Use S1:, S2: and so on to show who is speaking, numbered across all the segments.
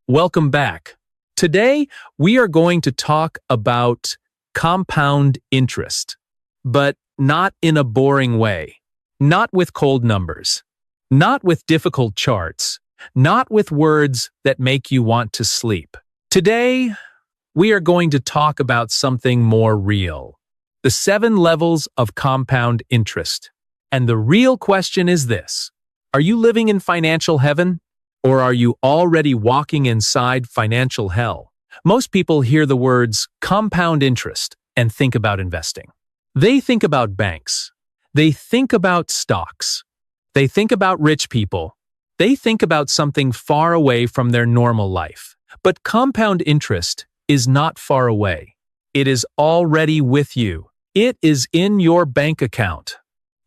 S1: Welcome back. Today, we are going to talk about compound interest, but not in a boring way, not with cold numbers, not with difficult charts, not with words that make you want to sleep. Today, we are going to talk about something more real, the 7 levels of compound interest. And the real question is this: are you living in financial heaven? Or are you already walking inside financial hell? Most people hear the words compound interest and think about investing. They think about banks. They think about stocks. They think about rich people. They think about something far away from their normal life. But compound interest is not far away. It is already with you. It is in your bank account.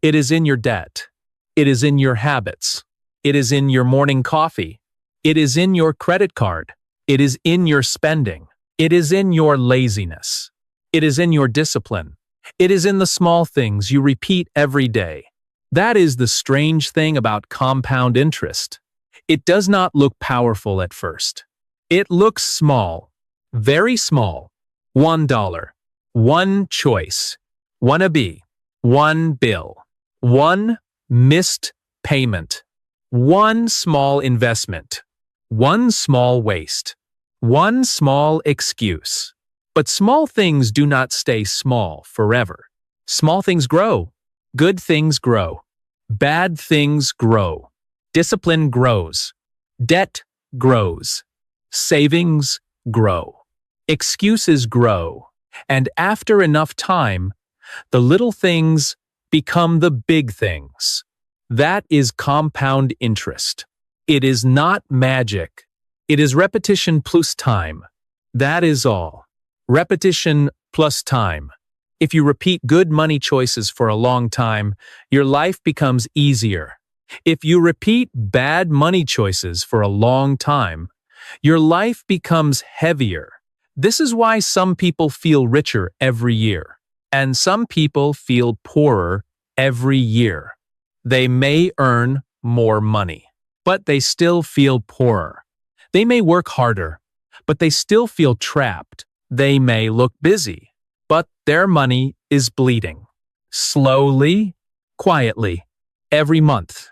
S1: It is in your debt. It is in your habits. It is in your morning coffee. It is in your credit card. It is in your spending. It is in your laziness. It is in your discipline. It is in the small things you repeat every day. That is the strange thing about compound interest. It does not look powerful at first. It looks small, very small. $1, one choice, wannabe, one bill, one missed payment. One small investment, one small waste, one small excuse. But small things do not stay small forever. Small things grow. Good things grow. Bad things grow. Discipline grows. Debt grows. Savings grow. Excuses grow. And after enough time, the little things become the big things. That is compound interest. It is not magic. It is repetition plus time. That is all. Repetition plus time. If you repeat good money choices for a long time, your life becomes easier. If you repeat bad money choices for a long time, your life becomes heavier. This is why some people feel richer every year, and some people feel poorer every year. They may earn more money, but they still feel poorer. They may work harder, but they still feel trapped. They may look busy, but their money is bleeding. Slowly, quietly, every month,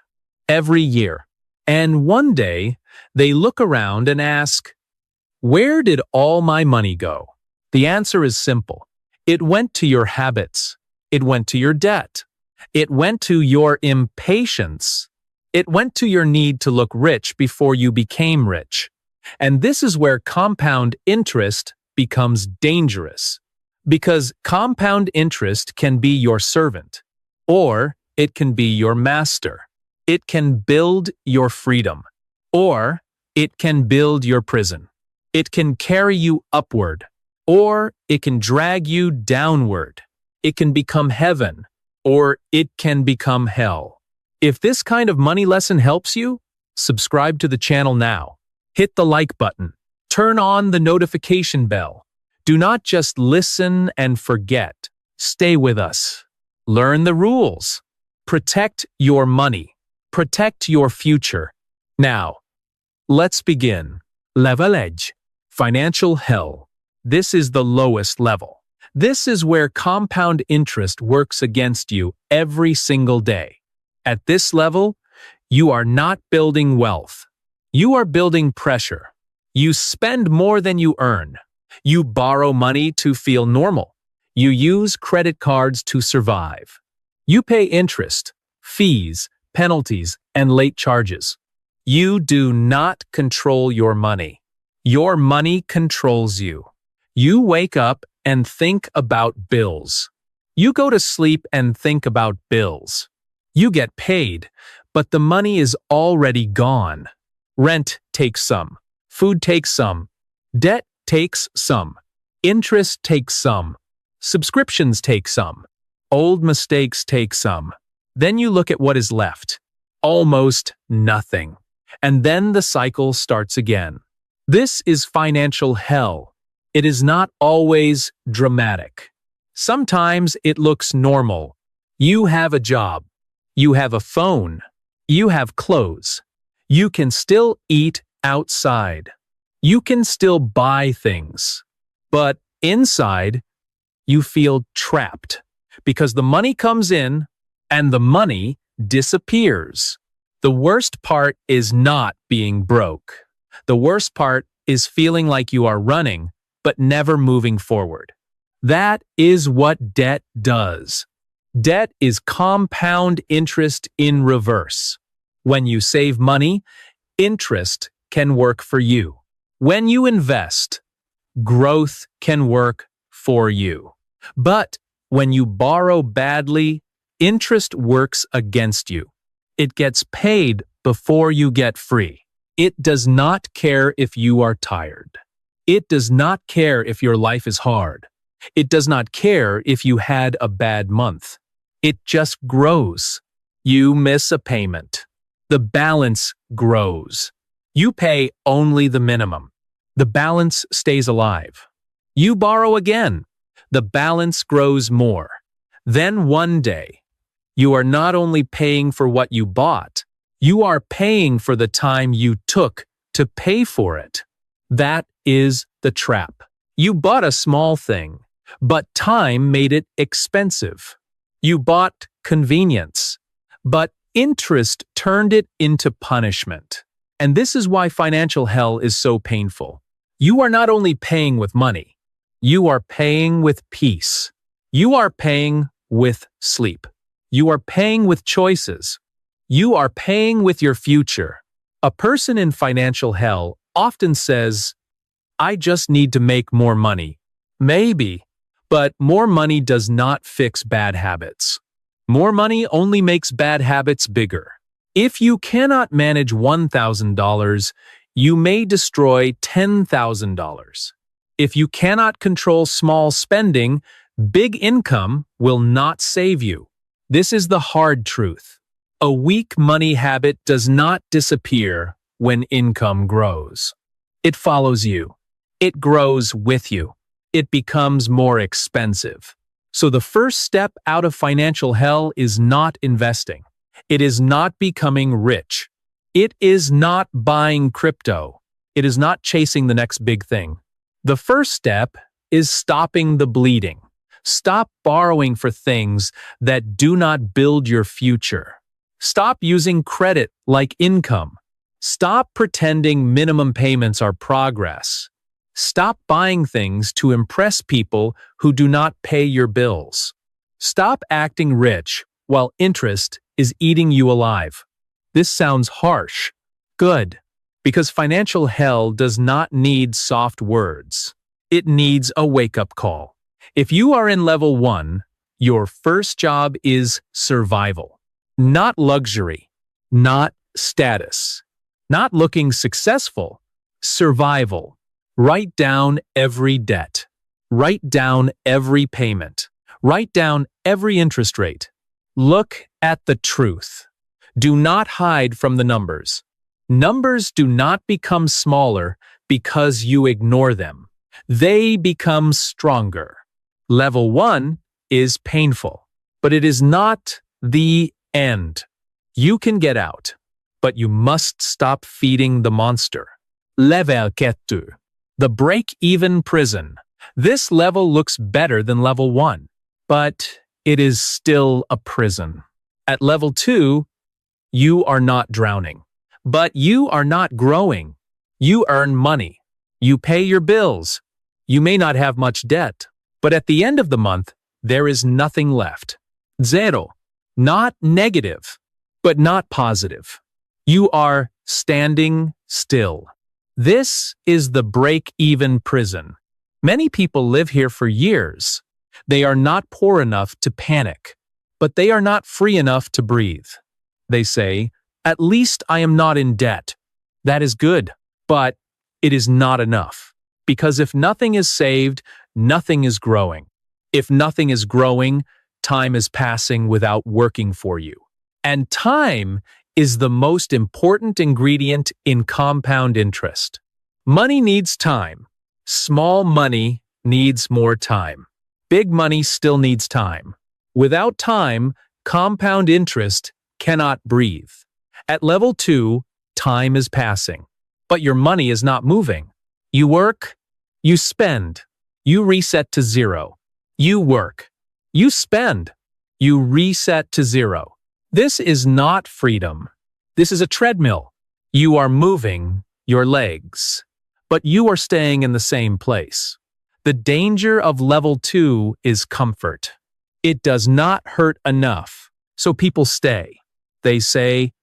S1: every year. And one day, they look around and ask, "Where did all my money go?" The answer is simple. It went to your habits. It went to your debt. It went to your impatience. It went to your need to look rich before you became rich. And this is where compound interest becomes dangerous. Because compound interest can be your servant, or it can be your master. It can build your freedom, or it can build your prison. It can carry you upward, or it can drag you downward. It can become heaven, or it can become hell. If this kind of money lesson helps you, subscribe to the channel now. Hit the like button. Turn on the notification bell. Do not just listen and forget. Stay with us. Learn the rules. Protect your money. Protect your future. Now, let's begin. Level Edge. Financial hell. This is the lowest level. This is where compound interest works against you every single day. At this level, you are not building wealth. You are building pressure. You spend more than you earn. You borrow money to feel normal. You use credit cards to survive. You pay interest, fees, penalties, and late charges. You do not control your money. Your money controls you. You wake up and think about bills. You go to sleep and think about bills. You get paid, but the money is already gone. Rent takes some. Food takes some. Debt takes some. Interest takes some. Subscriptions take some. Old mistakes take some. Then you look at what is left. Almost nothing. And then the cycle starts again. This is financial hell. It is not always dramatic. Sometimes it looks normal. You have a job. You have a phone. You have clothes. You can still eat outside. You can still buy things, but inside, you feel trapped because the money comes in and the money disappears. The worst part is not being broke. The worst part is feeling like you are running, but never moving forward. That is what debt does. Debt is compound interest in reverse. When you save money, interest can work for you. When you invest, growth can work for you. But when you borrow badly, interest works against you. It gets paid before you get free. It does not care if you are tired. It does not care if your life is hard. It does not care if you had a bad month. It just grows. You miss a payment. The balance grows. You pay only the minimum. The balance stays alive. You borrow again. The balance grows more. Then one day, you are not only paying for what you bought, you are paying for the time you took to pay for it. That is the trap. You bought a small thing, but time made it expensive. You bought convenience, but interest turned it into punishment. And this is why financial hell is so painful. You are not only paying with money, you are paying with peace. You are paying with sleep. You are paying with choices. You are paying with your future. A person in financial hell often says, I just need to make more money. Maybe, but more money does not fix bad habits. More money only makes bad habits bigger. If you cannot manage $1,000, you may destroy $10,000. If you cannot control small spending, big income will not save you. This is the hard truth. A weak money habit does not disappear when income grows. It follows you. It grows with you. It becomes more expensive. So the first step out of financial hell is not investing. It is not becoming rich. It is not buying crypto. It is not chasing the next big thing. The first step is stopping the bleeding. Stop borrowing for things that do not build your future. Stop using credit like income. Stop pretending minimum payments are progress. Stop buying things to impress people who do not pay your bills. Stop acting rich while interest is eating you alive. This sounds harsh. Good, because financial hell does not need soft words. It needs a wake-up call. If you are in level 1, your first job is survival. Not luxury, not status, not looking successful. Survival. Write down every debt. Write down every payment. Write down every interest rate. Look at the truth. Do not hide from the numbers. Numbers do not become smaller because you ignore them. They become stronger. Level 1 is painful, but it is not the end. You can get out, but you must stop feeding the monster. Level 2. The break-even prison. This level looks better than level 1, but it is still a prison. At level 2, you are not drowning, but you are not growing. You earn money. You pay your bills. You may not have much debt, but at the end of the month, there is nothing left. Zero. Not negative, but not positive. You are standing still. This is the break-even prison. Many people live here for years. They are not poor enough to panic, but they are not free enough to breathe. They say, at least I am not in debt. That is good, but it is not enough. Because if nothing is saved, nothing is growing. If nothing is growing, time is passing without working for you. And time is the most important ingredient in compound interest. Money needs time. Small money needs more time. Big money still needs time. Without time, compound interest cannot breathe. At level 2, time is passing, but your money is not moving. You work, you spend, you reset to zero. You work, you spend, you reset to zero. This is not freedom. This is a treadmill. You are moving your legs, but you are staying in the same place. The danger of level 2 is comfort. It does not hurt enough, so people stay. They say,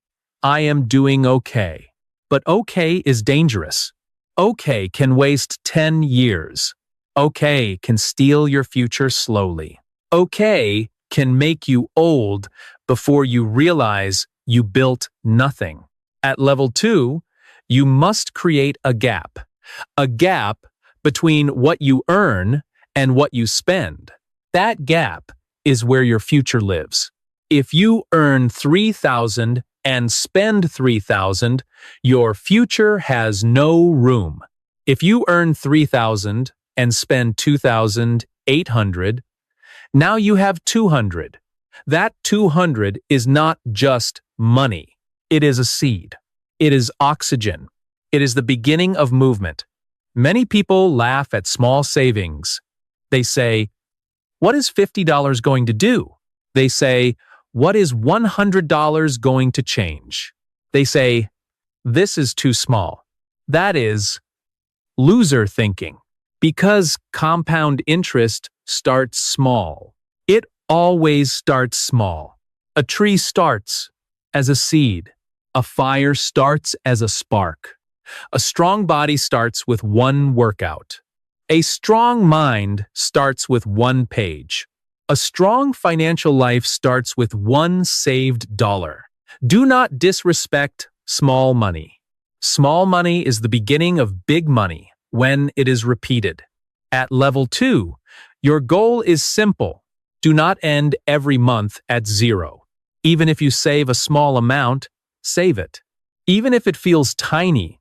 S1: I am doing okay. But okay is dangerous. Okay can waste 10 years. Okay can steal your future slowly. Okay can make you old before you realize you built nothing. At level 2, you must create a gap between what you earn and what you spend. That gap is where your future lives. If you earn 3,000 and spend 3,000, your future has no room. If you earn 3,000 and spend 2,800, now you have 200. That 200 is not just money. It is a seed. It is oxygen. It is the beginning of movement. Many people laugh at small savings. They say, what is $50 going to do? They say, what is $100 going to change? They say, this is too small. That is loser thinking. Because compound interest starts small. It always starts small. A tree starts as a seed. A fire starts as a spark. A strong body starts with one workout. A strong mind starts with one page. A strong financial life starts with one saved dollar. Do not disrespect small money. Small money is the beginning of big money when it is repeated. At level 2, your goal is simple. Do not end every month at zero. Even if you save a small amount, save it. Even if it feels tiny,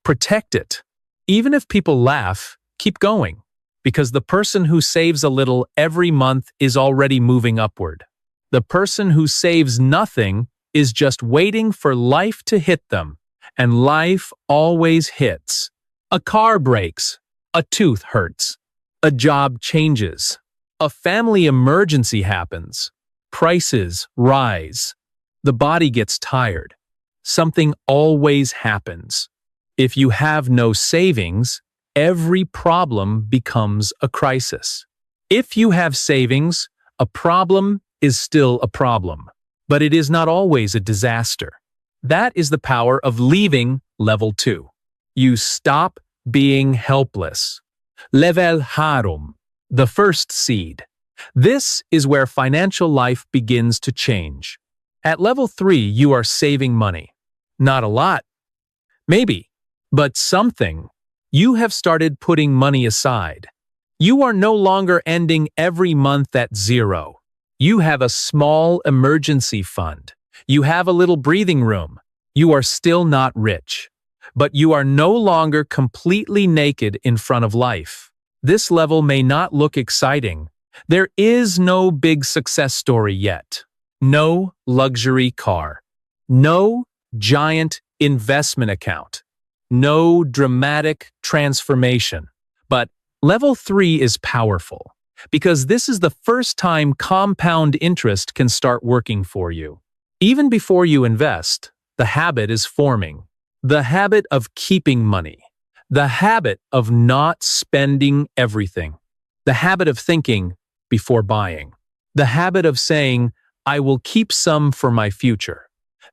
S1: protect it. Even if people laugh, keep going. Because the person who saves a little every month is already moving upward. The person who saves nothing is just waiting for life to hit them. And life always hits. A car breaks. A tooth hurts. A job changes. A family emergency happens. Prices rise. The body gets tired. Something always happens. If you have no savings, every problem becomes a crisis. If you have savings, a problem is still a problem, but it is not always a disaster. That is the power of leaving level 2. You stop being helpless. Level harum, the first seed. This is where financial life begins to change. At level 3, you are saving money. Not a lot. Maybe, but something. You have started putting money aside. You are no longer ending every month at zero. You have a small emergency fund. You have a little breathing room. You are still not rich. But you are no longer completely naked in front of life. This level may not look exciting. There is no big success story yet. No luxury car. No giant investment account. No dramatic transformation. But level 3 is powerful because this is the first time compound interest can start working for you. Even before you invest, the habit is forming. The habit of keeping money. The habit of not spending everything. The habit of thinking before buying. The habit of saying, I will keep some for my future.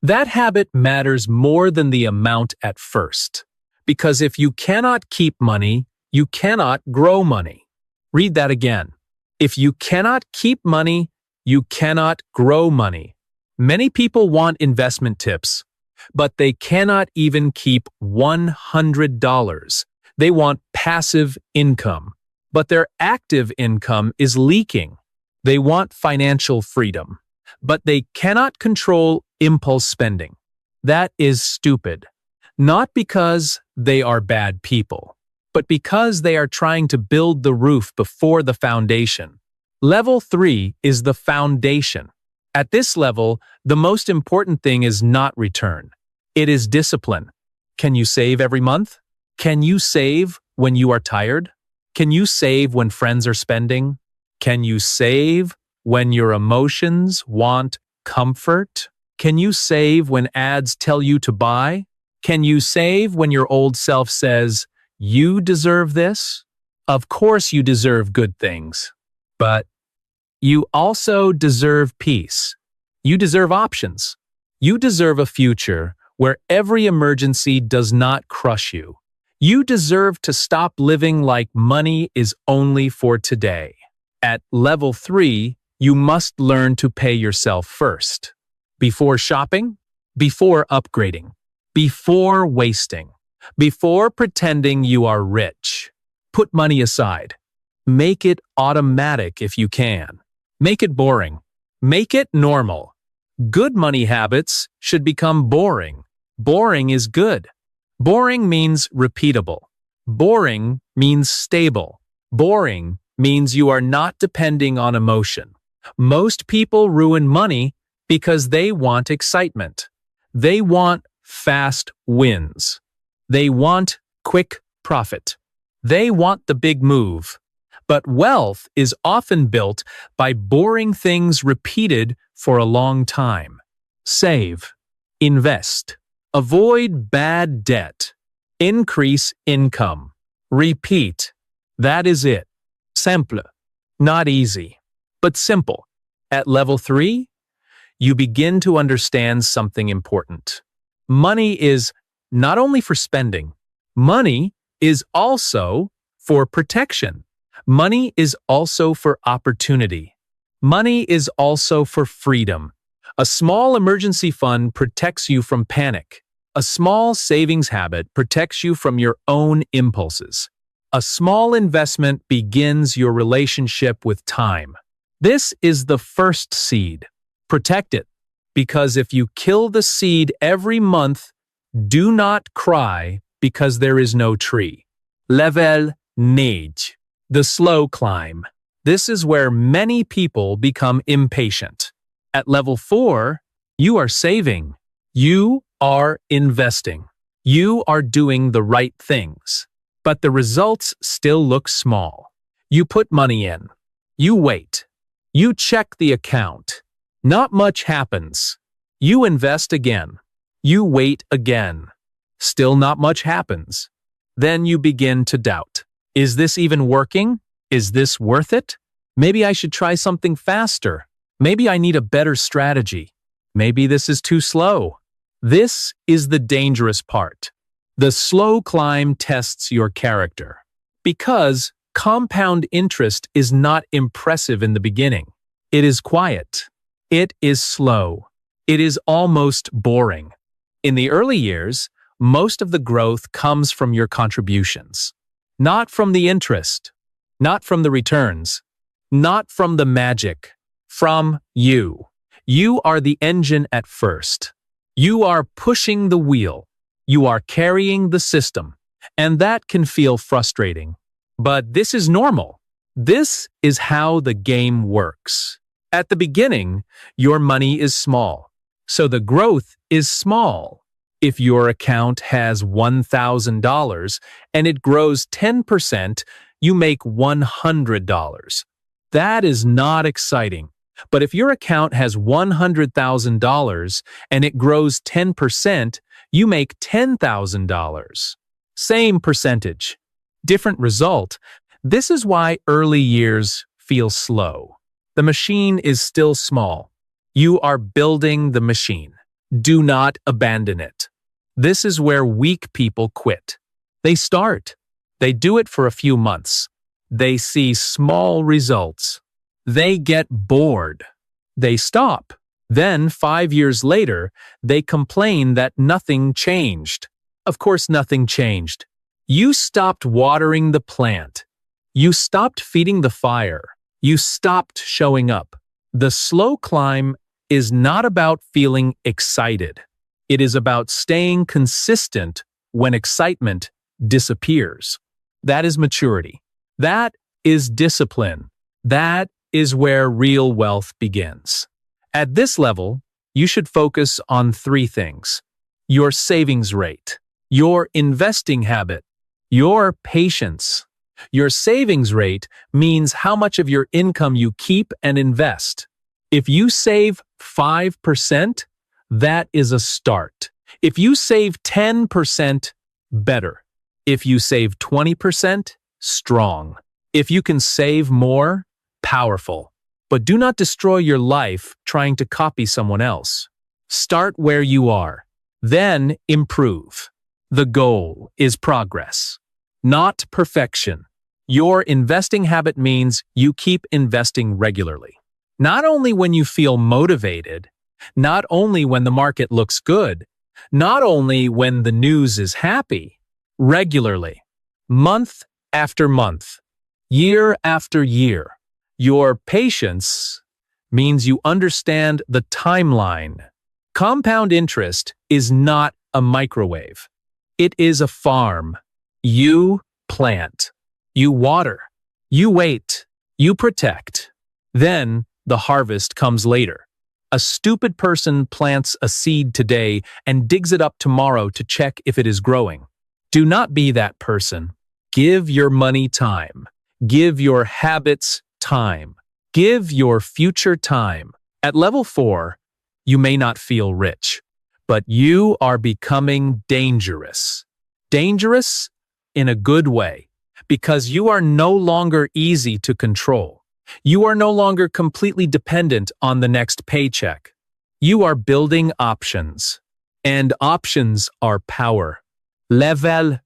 S1: That habit matters more than the amount at first. Because if you cannot keep money, you cannot grow money. Read that again. If you cannot keep money, you cannot grow money. Many people want investment tips, but they cannot even keep $100. They want passive income, but their active income is leaking. They want financial freedom, but they cannot control impulse spending. That is stupid. Not because they are bad people, but because they are trying to build the roof before the foundation. Level 3 is the foundation. At this level, the most important thing is not return. It is discipline. Can you save every month? Can you save when you are tired? Can you save when friends are spending? Can you save when your emotions want comfort? Can you save when ads tell you to buy? Can you save when your old self says, "You deserve this"? Of course you deserve good things, but you also deserve peace. You deserve options. You deserve a future where every emergency does not crush you. You deserve to stop living like money is only for today. At level 3, you must learn to pay yourself first. Before shopping, before upgrading, before wasting, before pretending you are rich. Put money aside. Make it automatic if you can. Make it boring. Make it normal. Good money habits should become boring. Boring is good. Boring means repeatable. Boring means stable. Boring means you are not depending on emotion. Most people ruin money because they want excitement. They want fast wins. They want quick profit. They want the big move. But wealth is often built by boring things repeated for a long time. Save. Invest. Avoid bad debt. Increase income. Repeat. That is it. Simple. Not easy, but simple. At level 3, you begin to understand something important. Money is not only for spending. Money is also for protection. Money is also for opportunity. Money is also for freedom. A small emergency fund protects you from panic. A small savings habit protects you from your own impulses. A small investment begins your relationship with time. This is the first seed. Protect it, because if you kill the seed every month, do not cry because there is no tree. Level 9. The slow climb. This is where many people become impatient. At level 4, you are saving. You are investing. You are doing the right things. But the results still look small. You put money in. You wait. You check the account. Not much happens. You invest again. You wait again. Still not much happens. Then you begin to doubt. Is this even working? Is this worth it? Maybe I should try something faster. Maybe I need a better strategy. Maybe this is too slow. This is the dangerous part. The slow climb tests your character. Because compound interest is not impressive in the beginning. It is quiet. It is slow. It is almost boring. In the early years, most of the growth comes from your contributions. Not from the interest. Not from the returns. Not from the magic. From you. You are the engine at first. You are pushing the wheel. You are carrying the system. And that can feel frustrating. But this is normal. This is how the game works. At the beginning, your money is small. So the growth is small. If your account has $1,000 and it grows 10%, you make $100. That is not exciting. But if your account has $100,000 and it grows 10%, you make $10,000. Same percentage, different result. This is why early years feel slow. The machine is still small. You are building the machine. Do not abandon it. This is where weak people quit. They start. They do it for a few months. They see small results. They get bored. They stop. Then, 5 years later, they complain that nothing changed. Of course, nothing changed. You stopped watering the plant. You stopped feeding the fire. You stopped showing up. The slow climb is not about feeling excited. It is about staying consistent when excitement disappears. That is maturity. That is discipline. That is where real wealth begins. At this level, you should focus on 3 things: your savings rate, your investing habit, Your patience. Your savings rate means how much of your income you keep and invest. If you save 5%, that is a start. If you save 10%, better. If you save 20%, strong. If you can save more, powerful. But do not destroy your life trying to copy someone else. Start where you are, then improve. The goal is progress, not perfection. Your investing habit means you keep investing regularly. Not only when you feel motivated, not only when the market looks good, not only when the news is happy, regularly, month after month, year after year. Your patience means you understand the timeline. Compound interest is not a microwave. It is a farm. You plant, you water, you wait, you protect. Then the harvest comes later. A stupid person plants a seed today and digs it up tomorrow to check if it is growing. Do not be that person. Give your money time. Give your habits time. Give your future time. At level 4, you may not feel rich, but you are becoming dangerous. Dangerous in a good way, because you are no longer easy to control. You are no longer completely dependent on the next paycheck. You are building options, and options are power. Level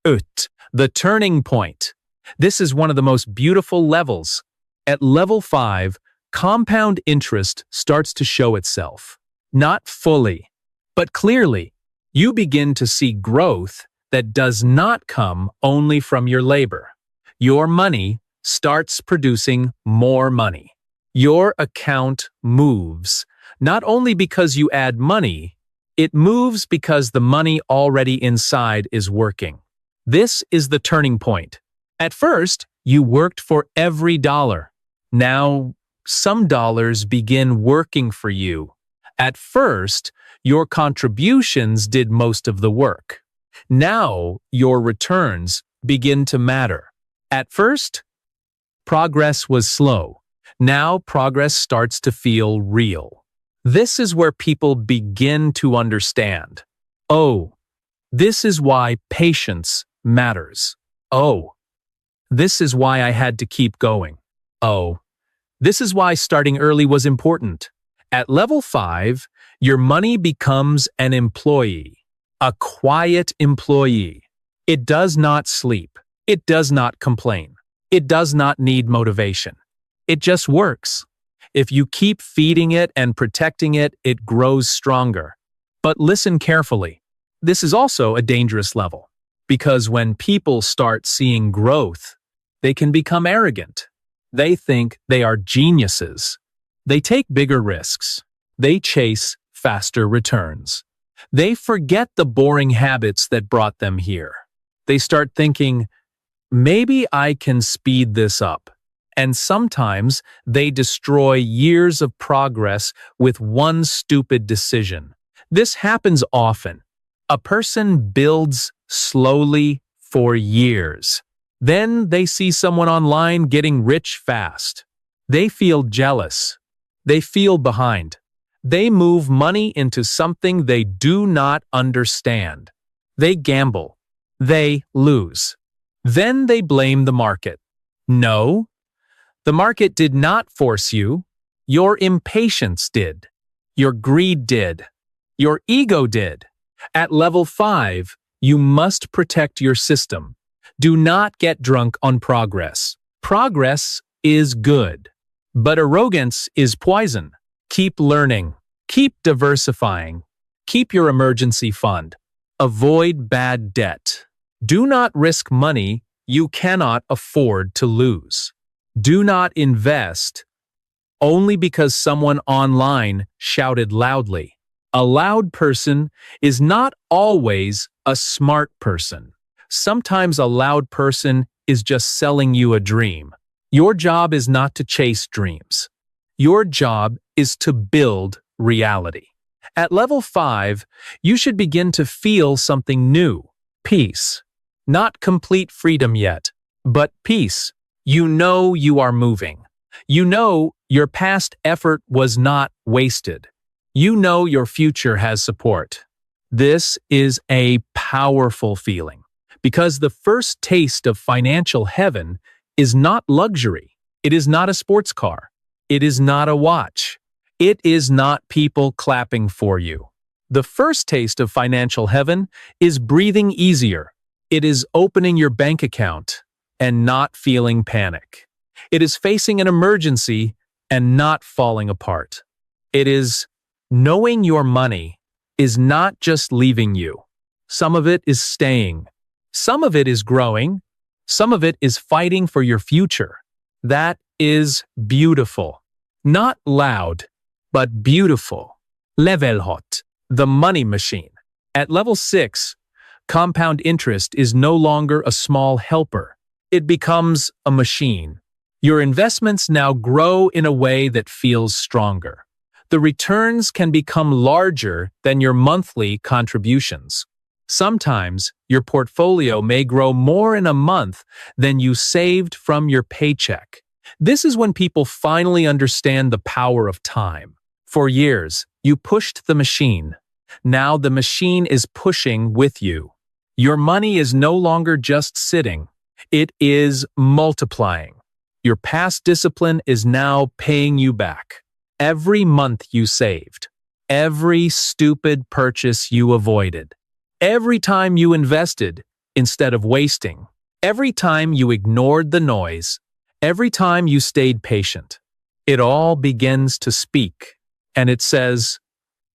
S1: ut, the turning point. This is one of the most beautiful levels. At level 5, compound interest starts to show itself. Not fully, but clearly. You begin to see growth that does not come only from your labor. Your money starts producing more money. Your account moves, not only because you add money, it moves because the money already inside is working. This is the turning point. At first, you worked for every dollar. Now, some dollars begin working for you. At first, your contributions did most of the work. Now, your returns begin to matter. At first, progress was slow. Now, progress starts to feel real. This is where people begin to understand. Oh, this is why patience matters. Oh, this is why I had to keep going. Oh, this is why starting early was important. At level 5, your money becomes an employee, a quiet employee. It does not sleep. It does not complain. It does not need motivation. It just works. If you keep feeding it and protecting it, it grows stronger. But listen carefully. This is also a dangerous level, because when people start seeing growth, they can become arrogant. They think they are geniuses. They take bigger risks. They chase faster returns. They forget the boring habits that brought them here. They start thinking, maybe I can speed this up. And sometimes they destroy years of progress with one stupid decision. This happens often. A person builds slowly for years. Then they see someone online getting rich fast. They feel jealous. They feel behind. They move money into something they do not understand. They gamble. They lose. Then they blame the market. No, the market did not force you. Your impatience did. Your greed did. Your ego did. At level 5, you must protect your system. Do not get drunk on progress. Progress is good, but arrogance is poison. Keep learning. Keep diversifying. Keep your emergency fund. Avoid bad debt. Do not risk money you cannot afford to lose. Do not invest only because someone online shouted loudly. A loud person is not always a smart person. Sometimes a loud person is just selling you a dream. Your job is not to chase dreams. Your job is to build reality. At level 5, you should begin to feel something new. Peace. Not complete freedom yet, but peace. You know you are moving. You know your past effort was not wasted. You know your future has support. This is a powerful feeling because the first taste of financial heaven is not luxury. It is not a sports car. It is not a watch. It is not people clapping for you. The first taste of financial heaven is breathing easier. It is opening your bank account and not feeling panic. It is facing an emergency and not falling apart. It is knowing your money is not just leaving you. Some of it is staying. Some of it is growing. Some of it is fighting for your future. That is beautiful. Not loud, but beautiful. Level hot, the money machine. At level 6, compound interest is no longer a small helper. It becomes a machine. Your investments now grow in a way that feels stronger. The returns can become larger than your monthly contributions. Sometimes your portfolio may grow more in a month than you saved from your paycheck. This is when people finally understand the power of time. For years, you pushed the machine. Now the machine is pushing with you. Your money is no longer just sitting. It is multiplying. Your past discipline is now paying you back. Every month you saved. Every stupid purchase you avoided. Every time you invested instead of wasting. Every time you ignored the noise. Every time you stayed patient. It all begins to speak. And it says,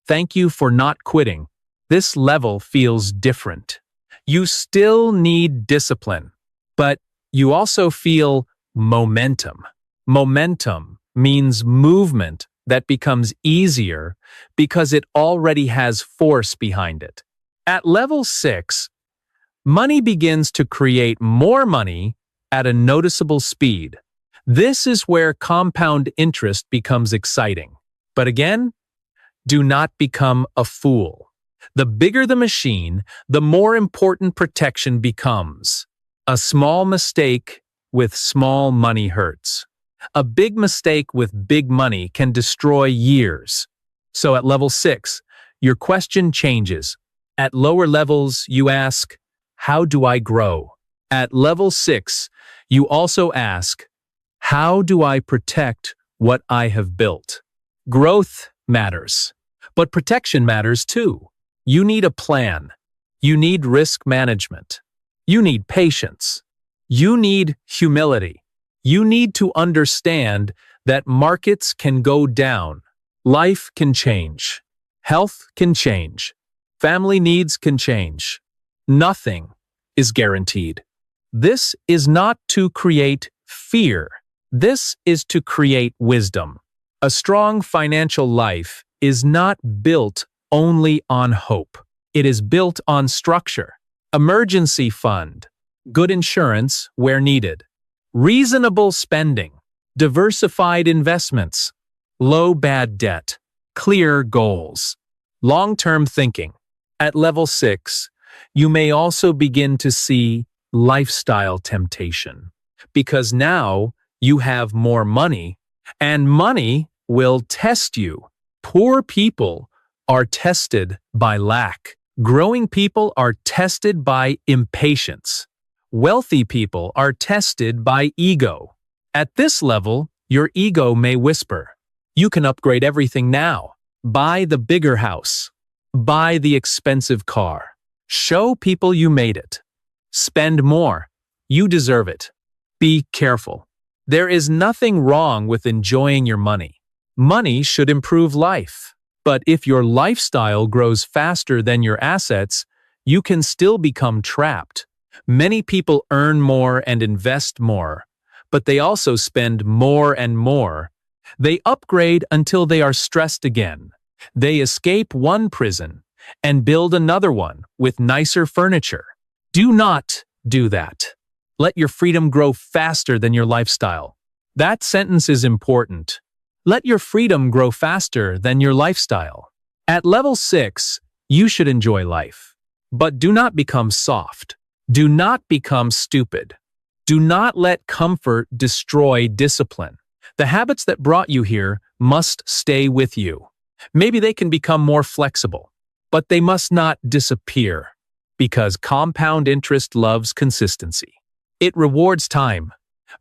S1: "Thank you for not quitting. This level feels different." You still need discipline, but you also feel momentum. Momentum means movement that becomes easier because it already has force behind it. At level 6, money begins to create more money at a noticeable speed. This is where compound interest becomes exciting. But again, do not become a fool. The bigger the machine, the more important protection becomes. A small mistake with small money hurts. A big mistake with big money can destroy years. So at level 6, your question changes. At lower levels, you ask, how do I grow? At level 6, you also ask, how do I protect what I have built? Growth matters, but protection matters too. You need a plan. You need risk management. You need patience. You need humility. You need to understand that markets can go down. Life can change. Health can change. Family needs can change. Nothing is guaranteed. This is not to create fear. This is to create wisdom. A strong financial life is not built only on hope. It is built on structure. Emergency fund, good insurance where needed, reasonable spending, diversified investments, low bad debt, clear goals, long-term thinking. At level 6, you may also begin to see lifestyle temptation because now you have more money and money will test you. Poor people are tested by lack. Growing people are tested by impatience. Wealthy people are tested by ego. At this level, your ego may whisper, you can upgrade everything now. Buy the bigger house. Buy the expensive car. Show people you made it. Spend more. You deserve it. Be careful. There is nothing wrong with enjoying your money. Money should improve life. But if your lifestyle grows faster than your assets, you can still become trapped. Many people earn more and invest more, but they also spend more and more. They upgrade until they are stressed again. They escape one prison and build another one with nicer furniture. Do not do that. Let your freedom grow faster than your lifestyle. That sentence is important. Let your freedom grow faster than your lifestyle. At level 6, you should enjoy life. But do not become soft. Do not become stupid. Do not let comfort destroy discipline. The habits that brought you here must stay with you. Maybe they can become more flexible, but they must not disappear, because compound interest loves consistency. It rewards time,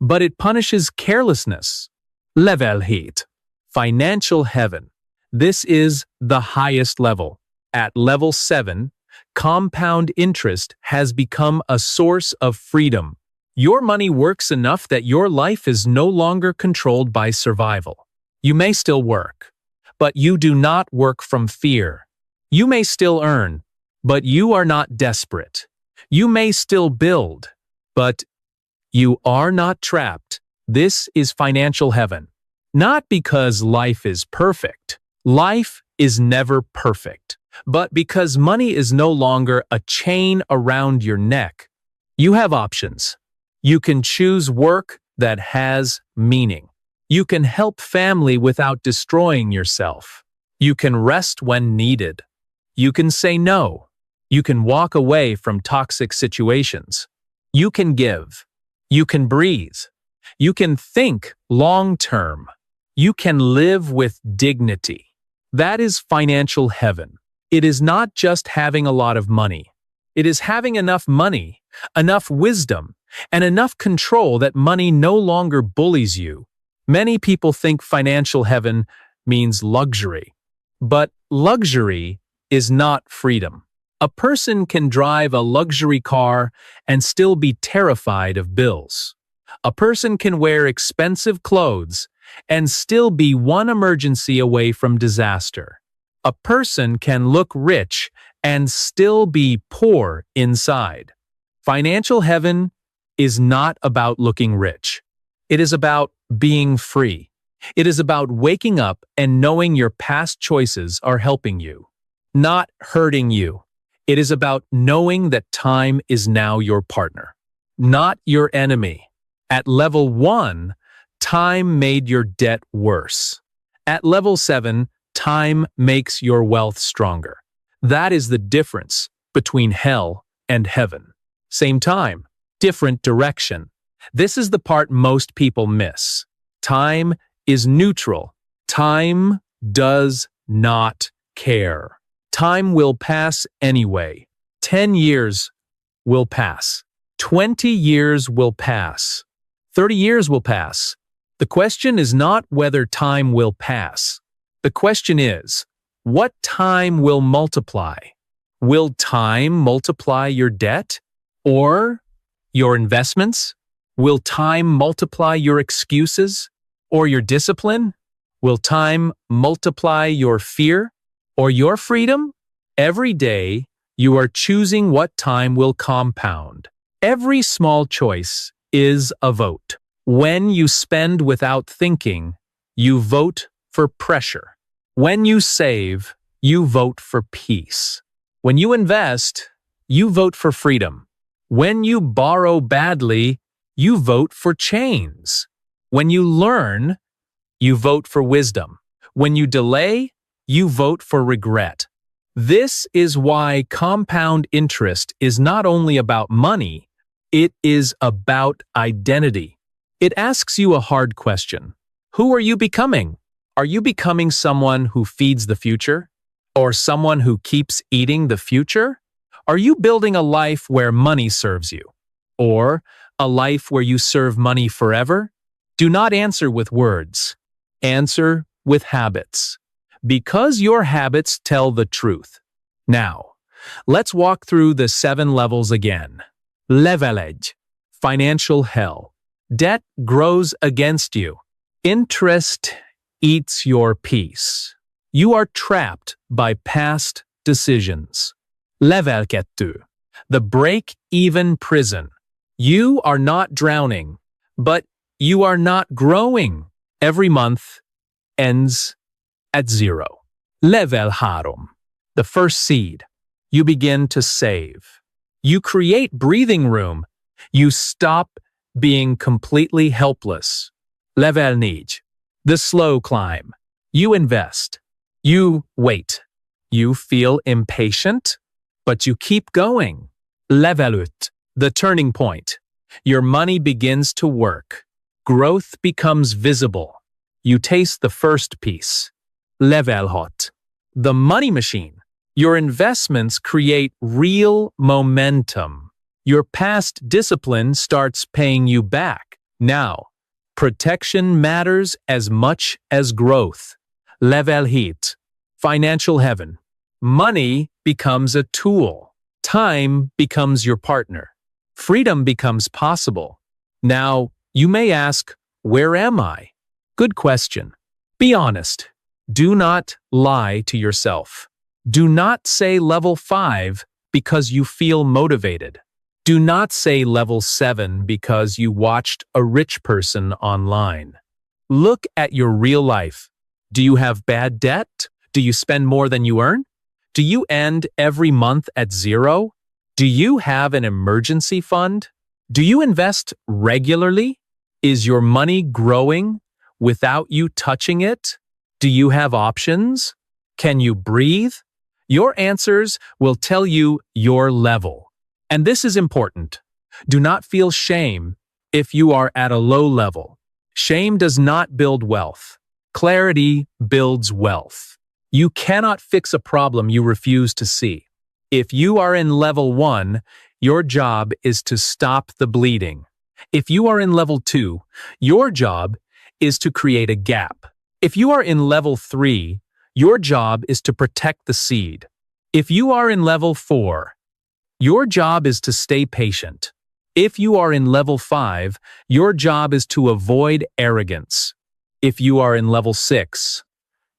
S1: but it punishes carelessness. Level heat. Financial heaven. This is the highest level. At level 7, compound interest has become a source of freedom. Your money works enough that your life is no longer controlled by survival. You may still work, but you do not work from fear. You may still earn, but you are not desperate. You may still build, but you are not trapped. This is financial heaven. Not because life is perfect. Life is never perfect. But because money is no longer a chain around your neck. You have options. You can choose work that has meaning. You can help family without destroying yourself. You can rest when needed. You can say no. You can walk away from toxic situations. You can give. You can breathe. You can think long-term. You can live with dignity. That is financial heaven. It is not just having a lot of money. It is having enough money, enough wisdom, and enough control that money no longer bullies you. Many people think financial heaven means luxury. But luxury is not freedom. A person can drive a luxury car and still be terrified of bills. A person can wear expensive clothes and still be one emergency away from disaster. A person can look rich and still be poor inside. Financial heaven is not about looking rich. It is about being free. It is about waking up and knowing your past choices are helping you, not hurting you. It is about knowing that time is now your partner, not your enemy. At level 1, time made your debt worse. At level 7, time makes your wealth stronger. That is the difference between hell and heaven. Same time, different direction. This is the part most people miss. Time is neutral. Time does not care. Time will pass anyway. 10 years will pass. 20 years will pass. 30 years will pass. The question is not whether time will pass. The question is, what time will multiply? Will time multiply your debt? Or your investments? Will time multiply your excuses? Or your discipline? Will time multiply your fear? Or your freedom? Every day, you are choosing what time will compound. Every small choice is a vote. When you spend without thinking, you vote for pressure. When you save, you vote for peace. When you invest, you vote for freedom. When you borrow badly, you vote for chains. When you learn, you vote for wisdom. When you delay, you vote for regret. This is why compound interest is not only about money, it is about identity. It asks you a hard question. Who are you becoming? Are you becoming someone who feeds the future? Or someone who keeps eating the future? Are you building a life where money serves you? Or a life where you serve money forever? Do not answer with words. Answer with habits. Because your habits tell the truth. Now, let's walk through the 7 levels again. Levelage. Financial hell. Debt grows against you. Interest eats your peace. You are trapped by past decisions. Levelkettu. The break-even prison. You are not drowning, but you are not growing. Every month ends at 0. Level harum. The first seed. You begin to save. You create breathing room. You stop being completely helpless. Level nij. The slow climb. You invest. You wait. You feel impatient, but you keep going. Level ut. The turning point. Your money begins to work. Growth becomes visible. You taste the first piece. Levelhot. The money machine. Your investments create real momentum. Your past discipline starts paying you back. Now, protection matters as much as growth. Levelhit. Financial heaven. Money becomes a tool. Time becomes your partner. Freedom becomes possible. Now, you may ask, where am I? Good question. Be honest. Do not lie to yourself. Do not say level 5 because you feel motivated. Do not say level 7 because you watched a rich person online. Look at your real life. Do you have bad debt? Do you spend more than you earn? Do you end every month at zero? Do you have an emergency fund? Do you invest regularly? Is your money growing without you touching it? Do you have options? Can you breathe? Your answers will tell you your level. And this is important. Do not feel shame if you are at a low level. Shame does not build wealth. Clarity builds wealth. You cannot fix a problem you refuse to see. If you are in level 1, your job is to stop the bleeding. If you are in level 2, your job is to create a gap. If you are in level 3, your job is to protect the seed. If you are in level 4, your job is to stay patient. If you are in level 5, your job is to avoid arrogance. If you are in level 6,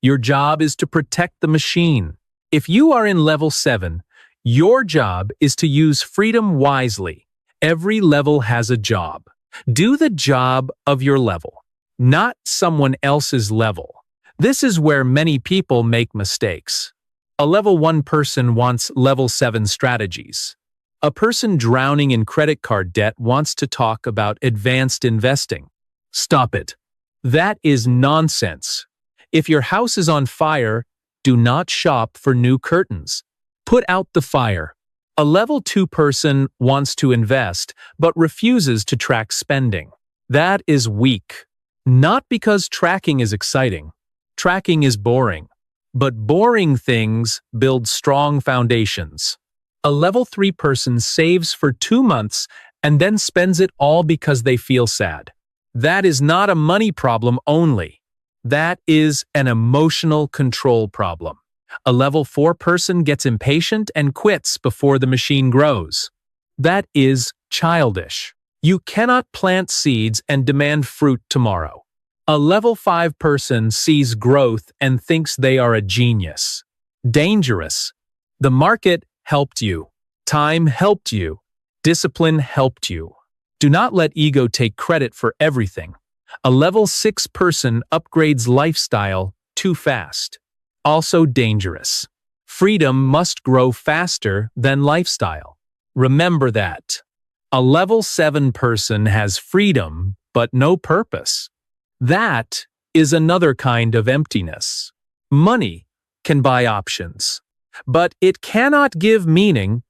S1: your job is to protect the machine. If you are in level 7, your job is to use freedom wisely. Every level has a job. Do the job of your level, not someone else's level. This is where many people make mistakes. A level 1 person wants level 7 strategies. A person drowning in credit card debt wants to talk about advanced investing. Stop it. That is nonsense. If your house is on fire, do not shop for new curtains. Put out the fire. A level 2 person wants to invest but refuses to track spending. That is weak. Not because tracking is exciting. Tracking is boring. But boring things build strong foundations. A level 3 person saves for 2 months and then spends it all because they feel sad. That is not a money problem only. That is an emotional control problem. A level 4 person gets impatient and quits before the machine grows. That is childish. You cannot plant seeds and demand fruit tomorrow. A level 5 person sees growth and thinks they are a genius. Dangerous. The market helped you. Time helped you. Discipline helped you. Do not let ego take credit for everything. A level 6 person upgrades lifestyle too fast. Also dangerous. Freedom must grow faster than lifestyle. Remember that. A level 7 person has freedom but no purpose. That is another kind of emptiness. Money can buy options, but it cannot give meaning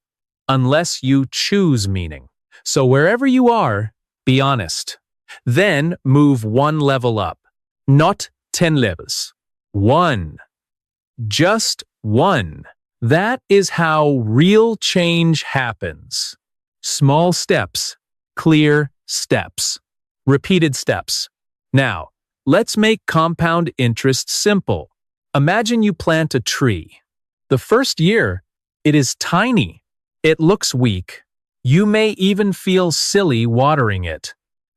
S1: unless you choose meaning. So wherever you are, be honest. Then move 1 level up, not 10 levels. 1. Just 1. That is how real change happens. Small steps, clear steps, repeated steps. Now, let's make compound interest simple. Imagine you plant a tree. The first year, it is tiny. It looks weak. You may even feel silly watering it.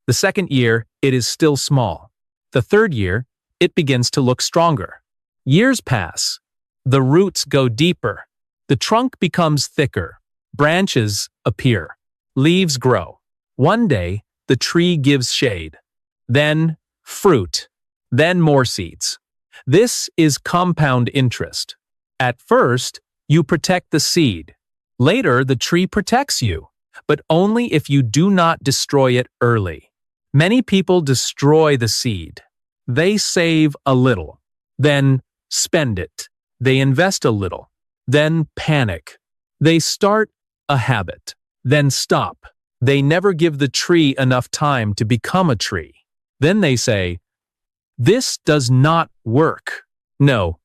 S1: The second year, it is still small. The third year, it begins to look stronger. Years pass. The roots go deeper. The trunk becomes thicker. Branches appear. Leaves grow. One day, the tree gives shade. Then, fruit. Then more seeds. This is compound interest. At first, you protect the seed. Later, the tree protects you, but only if you do not destroy it early. Many people destroy the seed. They save a little, then spend it. They invest a little, then panic. They start a habit, then stop. They never give the tree enough time to become a tree. Then they say, "This does not work." No,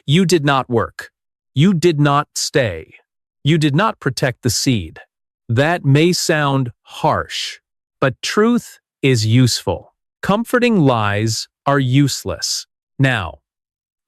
S1: you did not work. You did not stay. You did not protect the seed. That may sound harsh, but truth is useful. Comforting lies are useless. Now,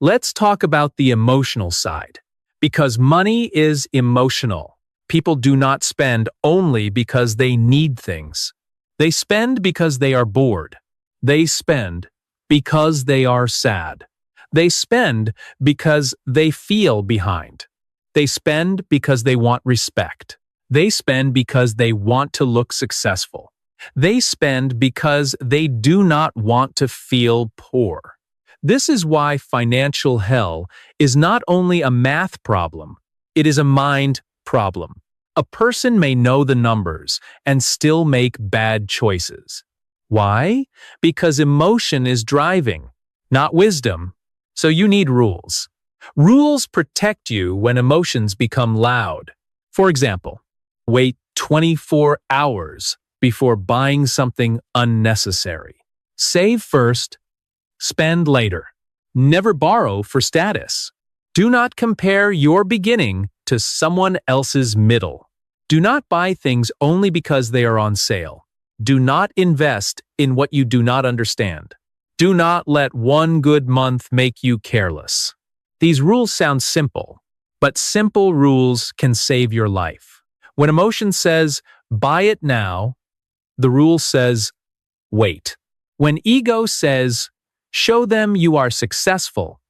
S1: let's talk about the emotional side. Because money is emotional. People do not spend only because they need things. They spend because they are bored. They spend because they are sad. They spend because they feel behind. They spend because they want respect. They spend because they want to look successful. They spend because they do not want to feel poor. This is why financial hell is not only a math problem, it is a mind problem. A person may know the numbers and still make bad choices. Why? Because emotion is driving, not wisdom. So you need rules. Rules protect you when emotions become loud. For example, wait 24 hours before buying something unnecessary. Save first, spend later. Never borrow for status. Do not compare your beginning to someone else's middle. Do not buy things only because they are on sale. Do not invest in what you do not understand. Do not let one good month make you careless. These rules sound simple, but simple rules can save your life. When emotion says, "Buy it now," the rule says, "Wait." When ego says, "Show them you are successful,"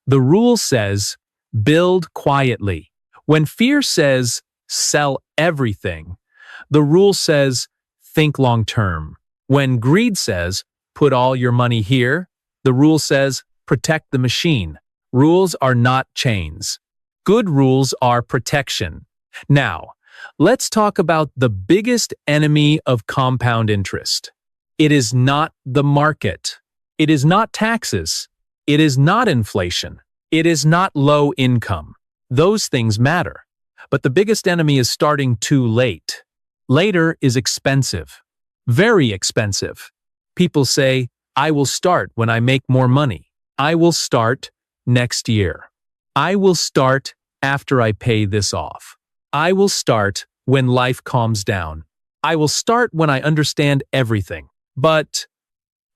S1: the rule says, "Build quietly." When fear says, "Sell everything," the rule says, "Think long term." When greed says, "Put all your money here," the rule says, "Protect the machine." Rules are not chains. Good rules are protection. Now, let's talk about the biggest enemy of compound interest. It is not the market. It is not taxes. It is not inflation. It is not low income. Those things matter. But the biggest enemy is starting too late. Later is expensive. Very expensive. People say, "I will start when I make more money. I will start next year. I will start after I pay this off. I will start when life calms down. I will start when I understand everything." But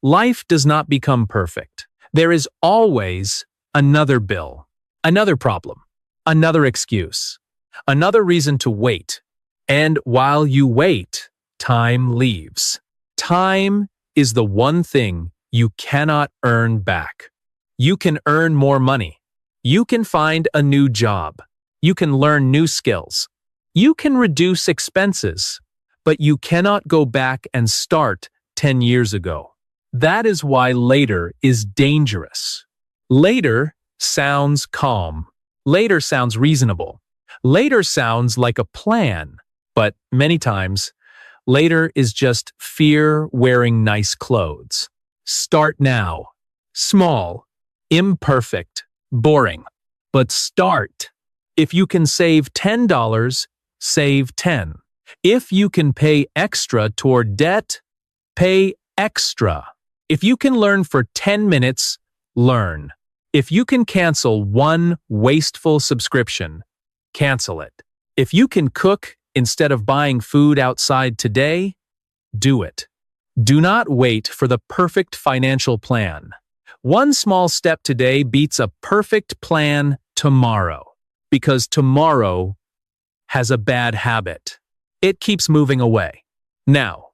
S1: life does not become perfect. There is always another bill, another problem, another excuse, another reason to wait. And while you wait, time leaves. Time is the one thing you cannot earn back. You can earn more money. You can find a new job. You can learn new skills. You can reduce expenses, but you cannot go back and start 10 years ago. That is why later is dangerous. Later sounds calm. Later sounds reasonable. Later sounds like a plan, but many times, later is just fear wearing nice clothes. Start now. Small, imperfect, boring. But start. If you can save $10, save 10. If you can pay extra toward debt, pay extra. If you can learn for 10 minutes, learn. If you can cancel one wasteful subscription, cancel it. If you can cook instead of buying food outside today, do it. Do not wait for the perfect financial plan. One small step today beats a perfect plan tomorrow, because tomorrow has a bad habit. It keeps moving away. Now,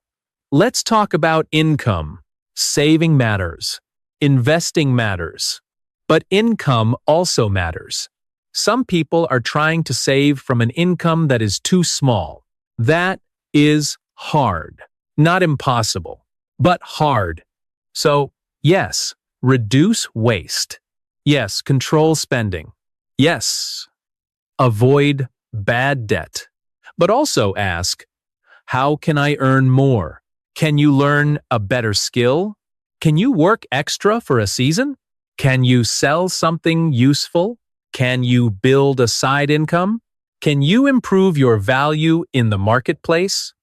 S1: let's talk about income. Saving matters. Investing matters. But income also matters. Some people are trying to save from an income that is too small. That is hard. Not impossible, but hard. So, yes, reduce waste. Yes, control spending. Yes, avoid bad debt. But also ask, how can I earn more? Can you learn a better skill? Can you work extra for a season? Can you sell something useful? Can you build a side income? Can you improve your value in the marketplace?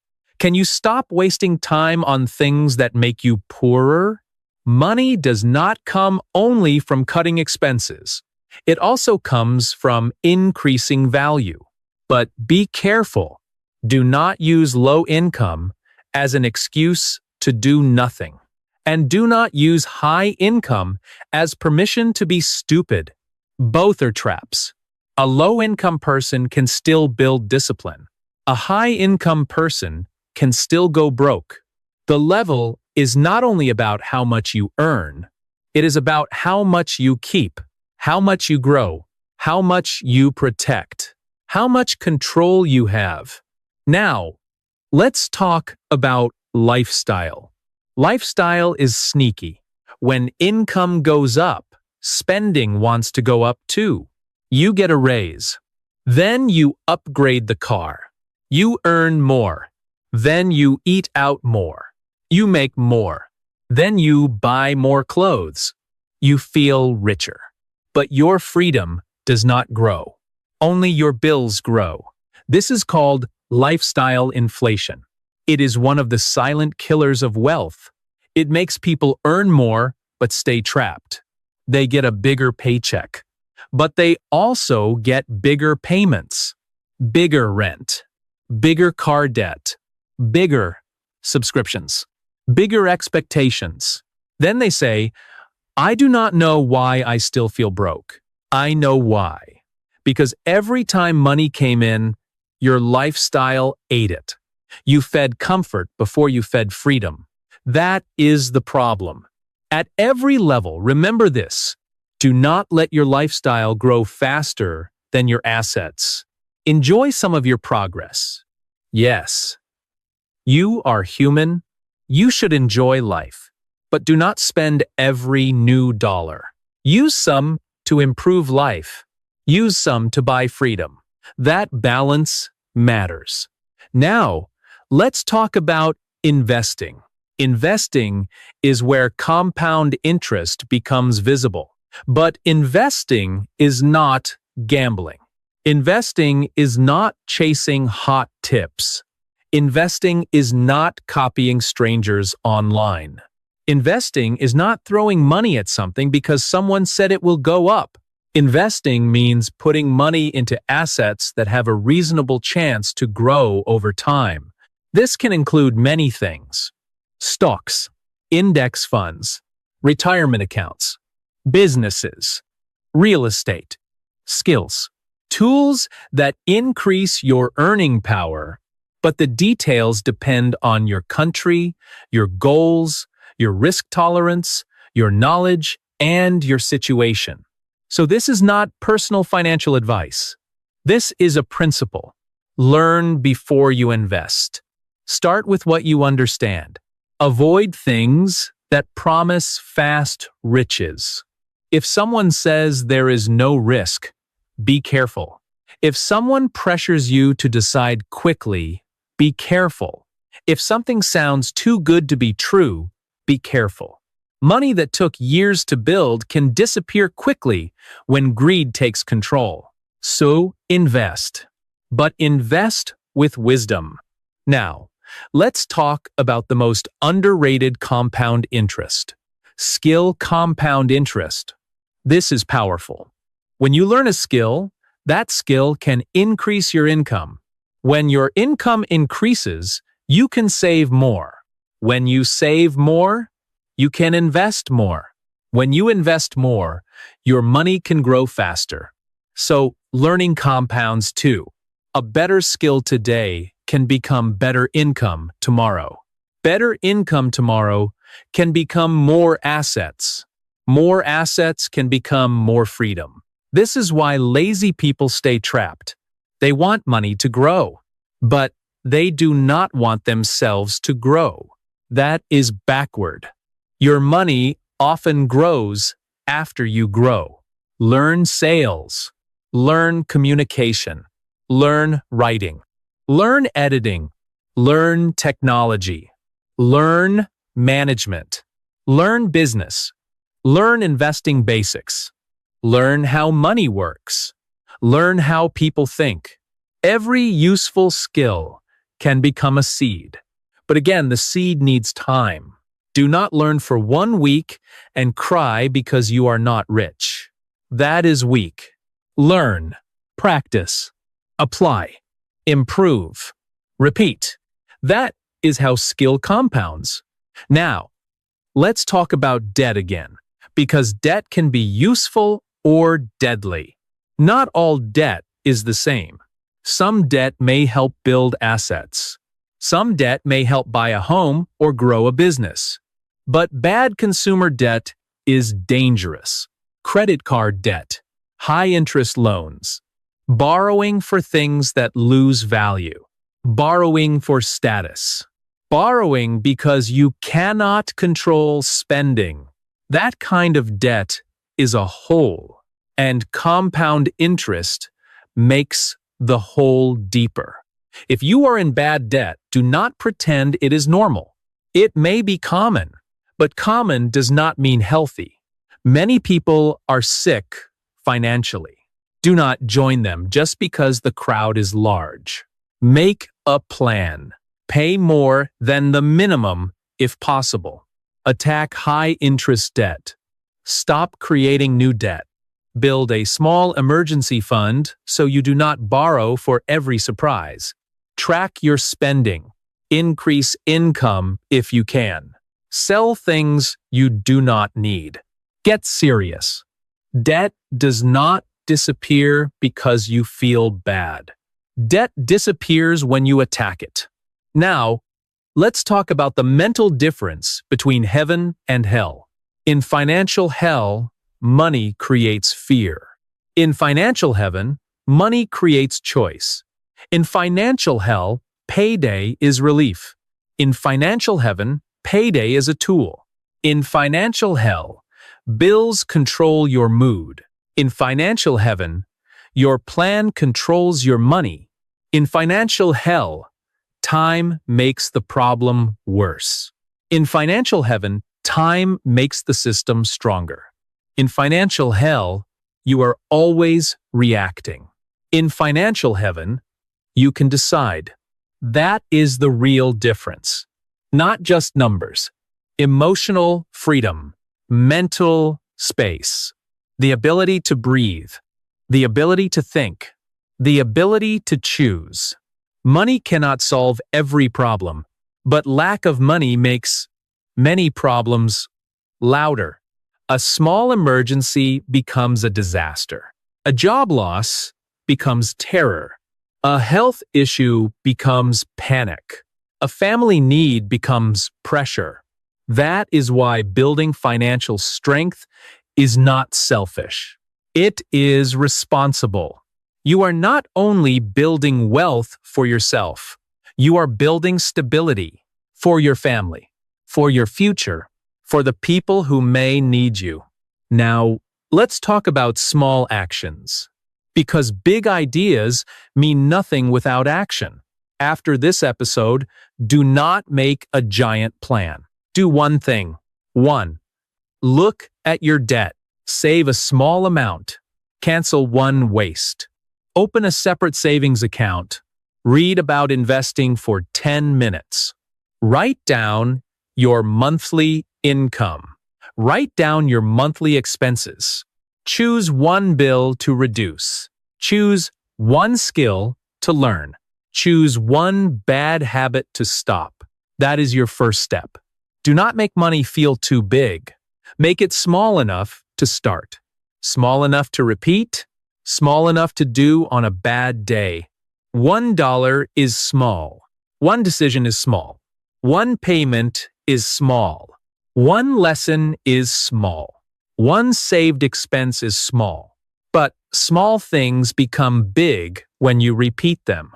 S1: Can you stop wasting time on things that make you poorer? Money does not come only from cutting expenses. It also comes from increasing value. But be careful. Do not use low income as an excuse to do nothing. And do not use high income as permission to be stupid. Both are traps. A low-income person can still build discipline. A high-income person can still go broke. The level is not only about how much you earn, it is about how much you keep, how much you grow, how much you protect, how much control you have. Now, let's talk about lifestyle. Lifestyle is sneaky. When income goes up, spending wants to go up too. You get a raise. Then you upgrade the car. You earn more. Then you eat out more. You make more. Then you buy more clothes. You feel richer. But your freedom does not grow. Only your bills grow. This is called lifestyle inflation. It is one of the silent killers of wealth. It makes people earn more but stay trapped. They get a bigger paycheck. But they also get bigger payments, bigger rent, bigger car debt, bigger subscriptions, bigger expectations. Then they say, I do not know why I still feel broke. I know why. Because every time money came in, your lifestyle ate it. You fed comfort before you fed freedom. That is the problem. At every level, remember this. Do not let your lifestyle grow faster than your assets. Enjoy some of your progress. Yes, you are human. You should enjoy life. But do not spend every new dollar. Use some to improve life. Use some to buy freedom. That balance matters. Now, let's talk about investing. Investing is where compound interest becomes visible. But investing is not gambling. Investing is not chasing hot tips. Investing is not copying strangers online. Investing is not throwing money at something because someone said it will go up. Investing means putting money into assets that have a reasonable chance to grow over time. This can include many things: stocks, index funds, retirement accounts, businesses, real estate, skills, tools that increase your earning power, but the details depend on your country, your goals, your risk tolerance, your knowledge, and your situation. So this is not personal financial advice. This is a principle. Learn before you invest. Start with what you understand. Avoid things that promise fast riches. If someone says there is no risk, be careful. If someone pressures you to decide quickly, be careful. If something sounds too good to be true, be careful. Money that took years to build can disappear quickly when greed takes control. So invest. But invest with wisdom. Now, let's talk about the most underrated compound interest. Skill compound interest. This is powerful. When you learn a skill, that skill can increase your income. When your income increases, you can save more. When you save more, you can invest more. When you invest more, your money can grow faster. So, learning compounds too. A better skill today can become better income tomorrow. Better income tomorrow can become more assets. More assets can become more freedom. This is why lazy people stay trapped. They want money to grow, but they do not want themselves to grow. That is backward. Your money often grows after you grow. Learn sales. Learn communication. Learn writing. Learn editing. Learn technology. Learn management. Learn business. Learn investing basics. Learn how money works. Learn how people think. Every useful skill can become a seed. But again, the seed needs time. Do not learn for 1 week and cry because you are not rich. That is weak. Learn, practice, apply, improve, repeat. That is how skill compounds. Now, let's talk about debt again, because debt can be useful or deadly. Not all debt is the same. Some debt may help build assets. Some debt may help buy a home or grow a business. But bad consumer debt is dangerous. Credit card debt, high-interest loans, borrowing for things that lose value, borrowing for status, borrowing because you cannot control spending. That kind of debt is a hole, and compound interest makes the hole deeper. If you are in bad debt, do not pretend it is normal. It may be common, but common does not mean healthy. Many people are sick financially. Do not join them just because the crowd is large. Make a plan. Pay more than the minimum if possible. Attack high-interest debt. Stop creating new debt. Build a small emergency fund so you do not borrow for every surprise. Track your spending. Increase income if you can. Sell things you do not need. Get serious. Debt does not disappear because you feel bad. Debt disappears when you attack it. Now, let's talk about the mental difference between heaven and hell. In financial hell, money creates fear. In financial heaven, money creates choice. In financial hell, payday is relief. In financial heaven, payday is a tool. In financial hell, bills control your mood. In financial heaven, your plan controls your money. In financial hell, time makes the problem worse. In financial heaven, time makes the system stronger. In financial hell, you are always reacting. In financial heaven, you can decide. That is the real difference. Not just numbers. Emotional freedom, mental space, the ability to breathe, the ability to think, the ability to choose. Money cannot solve every problem, but lack of money makes many problems louder. A small emergency becomes a disaster. A job loss becomes terror. A health issue becomes panic. A family need becomes pressure. That is why building financial strength is not selfish. It is responsible. You are not only building wealth for yourself, you are building stability for your family, for your future, for the people who may need you. Now, let's talk about small actions. Because big ideas mean nothing without action. After this episode, do not make a giant plan. Do one thing. 1. Look at your debt. Save a small amount. Cancel one waste. Open a separate savings account. Read about investing for 10 minutes. Write down your monthly income. Write down your monthly expenses. Choose one bill to reduce. Choose one skill to learn. Choose one bad habit to stop. That is your first step. Do not make money feel too big. Make it small enough to start. Small enough to repeat. Small enough to do on a bad day. $1 is small. One decision is small. One payment is small. One lesson is small. One saved expense is small. But small things become big when you repeat them.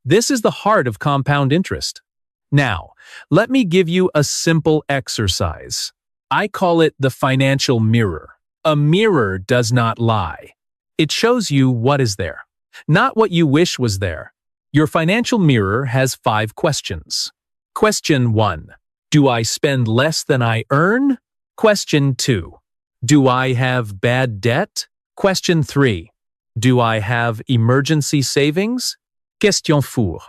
S1: This is the heart of compound interest. Now, let me give you a simple exercise. I call it the financial mirror. A mirror does not lie. It shows you what is there, not what you wish was there. Your financial mirror has 5 questions. Question 1. Do I spend less than I earn? Question 2. Do I have bad debt? Question 3. Do I have emergency savings? Question 4.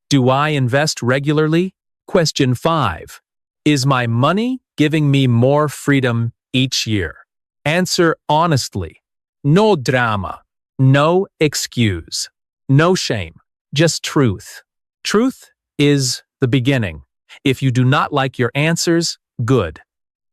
S1: Do I invest regularly? Question 5. Is my money giving me more freedom each year? Answer honestly. No drama. No excuse. No shame. Just truth. Truth is the beginning. If you do not like your answers, good.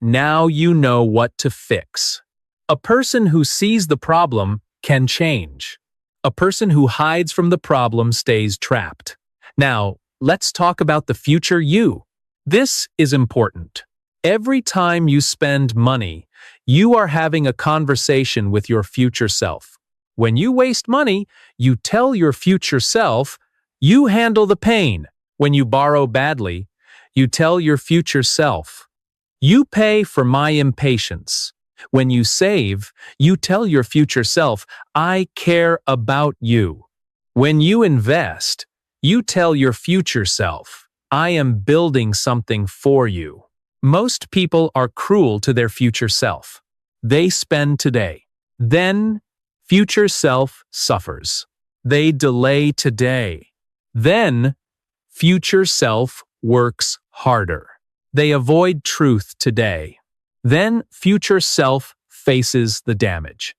S1: Now you know what to fix. A person who sees the problem can change. A person who hides from the problem stays trapped. Now, let's talk about the future you. This is important. Every time you spend money, you are having a conversation with your future self. When you waste money, you tell your future self, you handle the pain. When you borrow badly, you tell your future self, you pay for my impatience. When you save, you tell your future self, I care about you. When you invest, you tell your future self, I am building something for you. Most people are cruel to their future self. They spend today. Then, future self suffers. They delay today. Then, future self works harder. They avoid truth today. Then, future self faces the damage.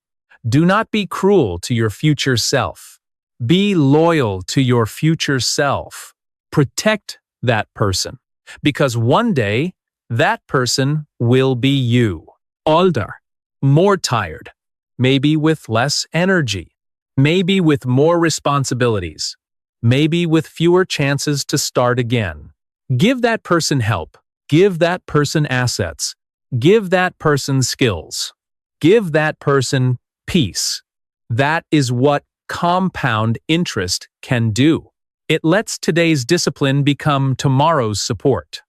S1: Do not be cruel to your future self. Be loyal to your future self. Protect that person, because one day, that person will be you. Older, more tired, maybe with less energy, maybe with more responsibilities, maybe with fewer chances to start again. Give that person help. Give that person assets. Give that person skills. Give that person peace. That is what compound interest can do. It lets today's discipline become tomorrow's support.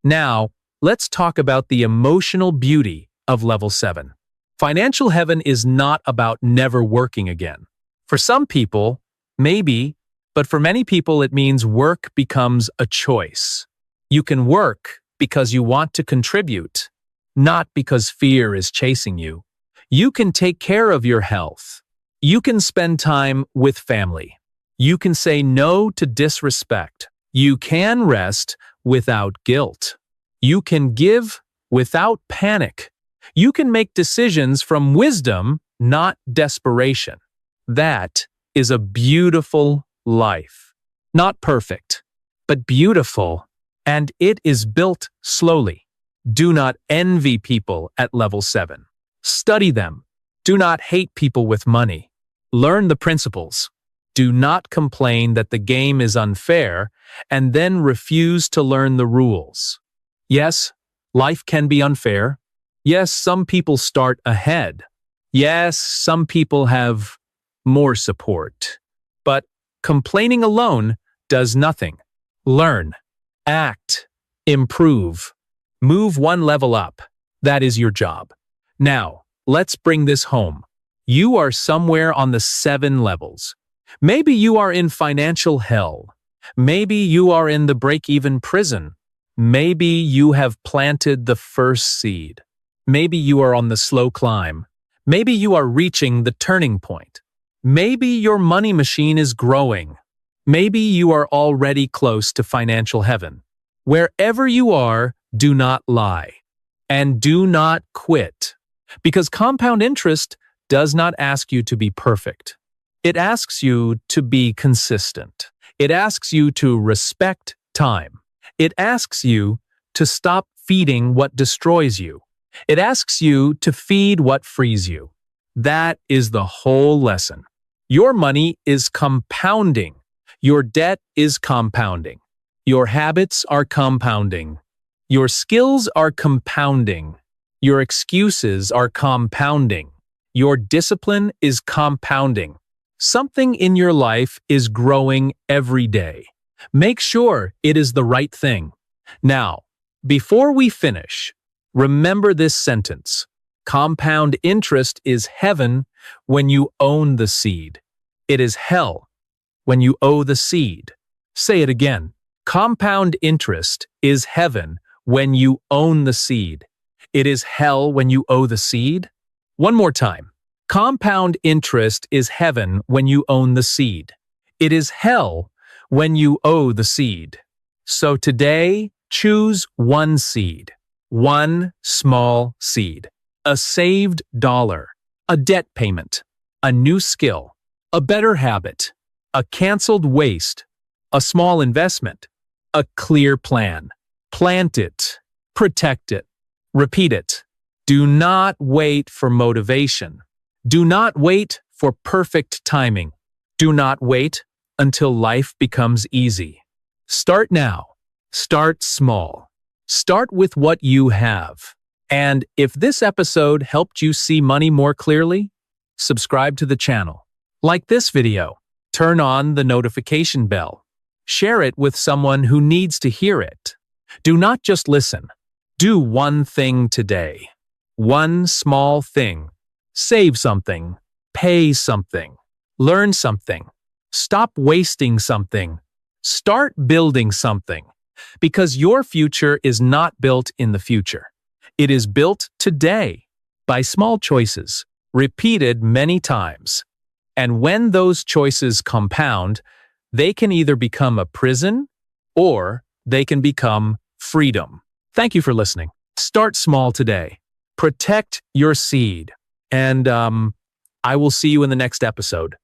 S1: Now, let's talk about the emotional beauty of level 7. Financial heaven is not about never working again. For some people, maybe, but for many people it means work becomes a choice. You can work because you want to contribute, not because fear is chasing you. You can take care of your health. You can spend time with family. You can say no to disrespect. You can rest without guilt. You can give without panic. You can make decisions from wisdom, not desperation. That is a beautiful life. Not perfect, but beautiful. And it is built slowly. Do not envy people at level 7. Study them. Do not hate people with money. Learn the principles. Do not complain that the game is unfair and then refuse to learn the rules. Yes, life can be unfair. Yes, some people start ahead. Yes, some people have more support. But complaining alone does nothing. Learn, act, improve, move one level up. That is your job. Now, let's bring this home. You are somewhere on the 7 levels. Maybe you are in financial hell. Maybe you are in the break-even prison. Maybe you have planted the first seed. Maybe you are on the slow climb. Maybe you are reaching the turning point. Maybe your money machine is growing. Maybe you are already close to financial heaven. Wherever you are, do not lie. And do not quit. Because compound interest does not ask you to be perfect. It asks you to be consistent. It asks you to respect time. It asks you to stop feeding what destroys you. It asks you to feed what frees you. That is the whole lesson. Your money is compounding. Your debt is compounding. Your habits are compounding. Your skills are compounding. Your excuses are compounding. Your discipline is compounding. Something in your life is growing every day. Make sure it is the right thing. Now, before we finish, remember this sentence. Compound interest is heaven when you own the seed. It is hell when you owe the seed. Say it again. Compound interest is heaven when you own the seed. It is hell when you owe the seed. One more time. Compound interest is heaven when you own the seed. It is hell when you owe the seed. So today, Choose one seed, one small seed, a saved dollar, a debt payment, a new skill, a better habit, a canceled waste, a small investment, a clear plan. Plant it, protect it, repeat it. Do not wait for motivation. Do not wait for perfect timing. Do not wait until life becomes easy. Start now. Start small. Start with what you have. And if this episode helped you see money more clearly, subscribe to the channel. Like this video. Turn on the notification bell. Share it with someone who needs to hear it. Do not just listen. Do one thing today. One small thing. Save something. Pay something. Learn something. Stop wasting something. Start building something. Because your future is not built in the future. It is built today by small choices, repeated many times. And when those choices compound, they can either become a prison or they can become freedom. Thank you for listening. Start small today. Protect your seed. And I will see you in the next episode.